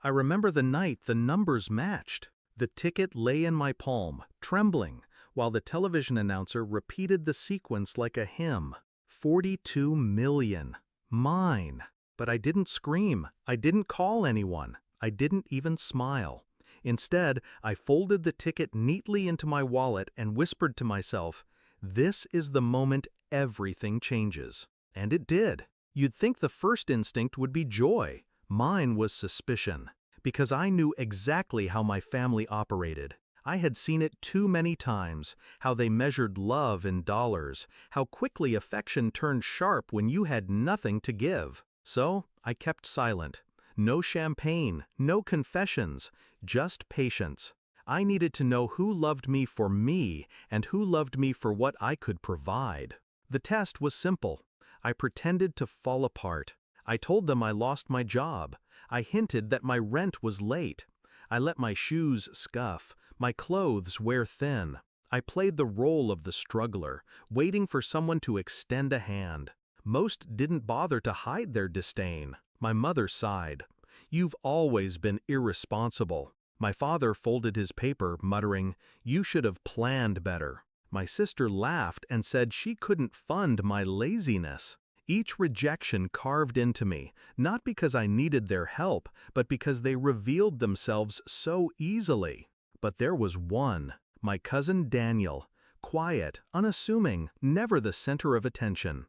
I remember the night the numbers matched. The ticket lay in my palm, trembling, while the television announcer repeated the sequence like a hymn. 42 million. Mine. But I didn't scream. I didn't call anyone. I didn't even smile. Instead, I folded the ticket neatly into my wallet and whispered to myself, "This is the moment everything changes." And it did. You'd think the first instinct would be joy. Mine was suspicion, because I knew exactly how my family operated. I had seen it too many times, how they measured love in dollars, how quickly affection turned sharp when you had nothing to give. So I kept silent. No champagne, no confessions, just patience. I needed to know who loved me for me and who loved me for what I could provide. The test was simple. I pretended to fall apart. I told them I lost my job. I hinted that my rent was late. I let my shoes scuff, my clothes wear thin. I played the role of the struggler, waiting for someone to extend a hand. Most didn't bother to hide their disdain. My mother sighed. "You've always been irresponsible." My father folded his paper, muttering, "You should have planned better." My sister laughed and said she couldn't fund my laziness. Each rejection carved into me, not because I needed their help, but because they revealed themselves so easily. But there was one, my cousin Daniel, quiet, unassuming, never the center of attention.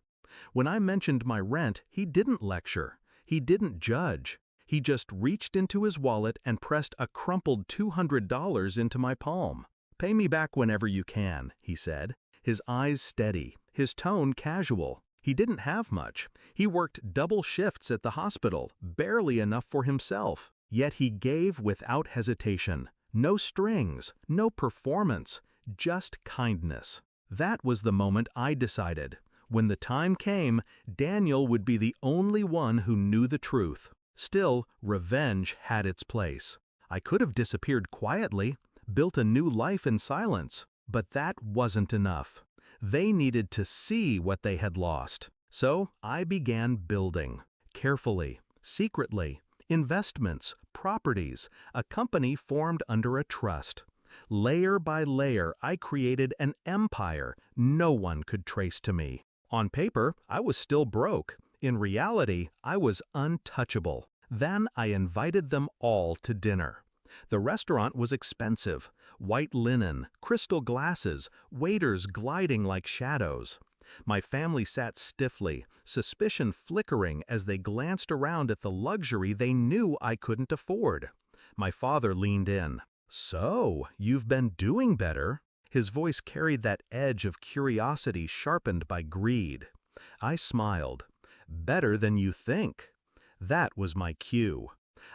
When I mentioned my rent, he didn't lecture. He didn't judge. He just reached into his wallet and pressed a crumpled $200 into my palm. "Pay me back whenever you can," he said, his eyes steady, his tone casual. He didn't have much. He worked double shifts at the hospital, barely enough for himself. Yet he gave without hesitation. No strings, no performance, just kindness. That was the moment I decided. When the time came, Daniel would be the only one who knew the truth. Still, revenge had its place. I could have disappeared quietly, built a new life in silence, but that wasn't enough. They needed to see what they had lost. So I began building. Carefully, secretly. Investments, properties, a company formed under a trust. Layer by layer, I created an empire no one could trace to me. On paper, I was still broke. In reality, I was untouchable. Then I invited them all to dinner. The restaurant was expensive. White linen, crystal glasses, waiters gliding like shadows. My family sat stiffly, suspicion flickering as they glanced around at the luxury they knew I couldn't afford. My father leaned in. "So, you've been doing better." His voice carried that edge of curiosity sharpened by greed. I smiled. "Better than you think." That was my cue.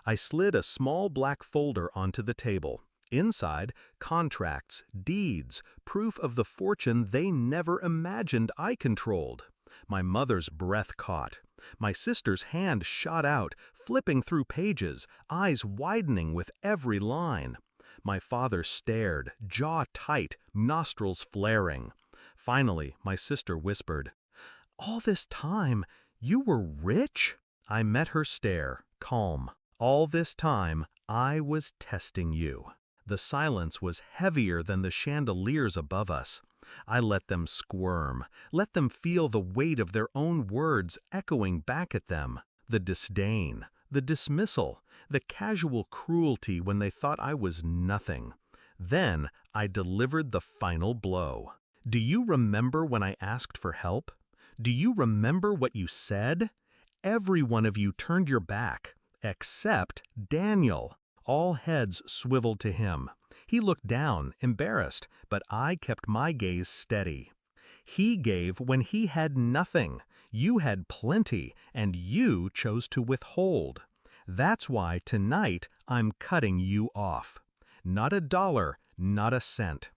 I slid a small black folder onto the table. Inside, contracts, deeds, proof of the fortune they never imagined I controlled. My mother's breath caught. My sister's hand shot out, flipping through pages, eyes widening with every line. My father stared, jaw tight, nostrils flaring. Finally, my sister whispered, "All this time, you were rich?" I met her stare, calm. "All this time, I was testing you." The silence was heavier than the chandeliers above us. I let them squirm, let them feel the weight of their own words echoing back at them. The disdain, the dismissal, the casual cruelty when they thought I was nothing. Then I delivered the final blow. "Do you remember when I asked for help? Do you remember what you said? Every one of you turned your back, except Daniel." All heads swiveled to him. He looked down, embarrassed, but I kept my gaze steady. "He gave when he had nothing. You had plenty, and you chose to withhold. That's why tonight I'm cutting you off. Not a dollar, not a cent.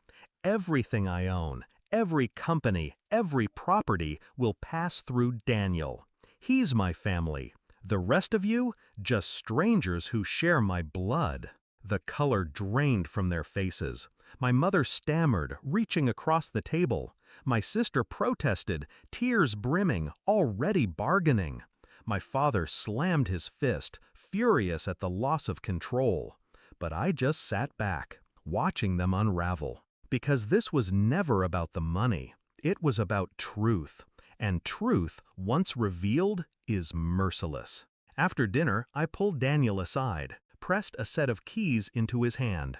Everything I own, every company, every property will pass through Daniel. He's my family. The rest of you, just strangers who share my blood." The color drained from their faces. My mother stammered, reaching across the table. My sister protested, tears brimming, already bargaining. My father slammed his fist, furious at the loss of control. But I just sat back, watching them unravel. Because this was never about the money. It was about truth. And truth, once revealed, is merciless. After dinner, I pulled Daniel aside, pressed a set of keys into his hand.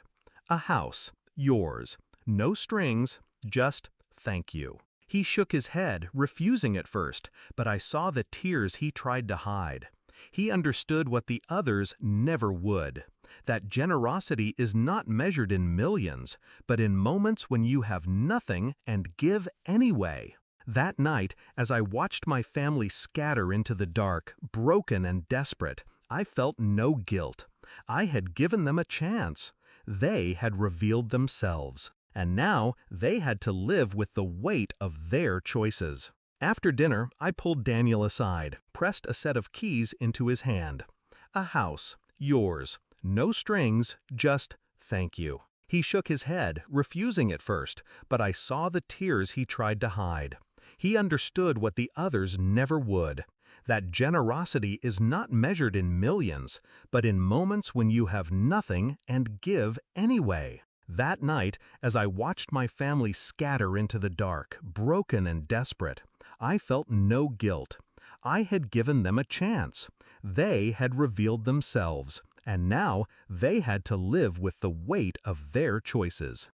A house, yours. No strings, just thank you. He shook his head, refusing at first, but I saw the tears he tried to hide. He understood what the others never would. That generosity is not measured in millions, but in moments when you have nothing and give anyway. That night, as I watched my family scatter into the dark, broken and desperate, I felt no guilt. I had given them a chance. They had revealed themselves. And now they had to live with the weight of their choices. After dinner, I pulled Daniel aside, pressed a set of keys into his hand. A house, yours. No strings, just thank you. He shook his head, refusing at first, but I saw the tears he tried to hide. He understood what the others never would. That generosity is not measured in millions, but in moments when you have nothing and give anyway. That night, as I watched my family scatter into the dark, broken and desperate, I felt no guilt. I had given them a chance. They had revealed themselves, and now they had to live with the weight of their choices.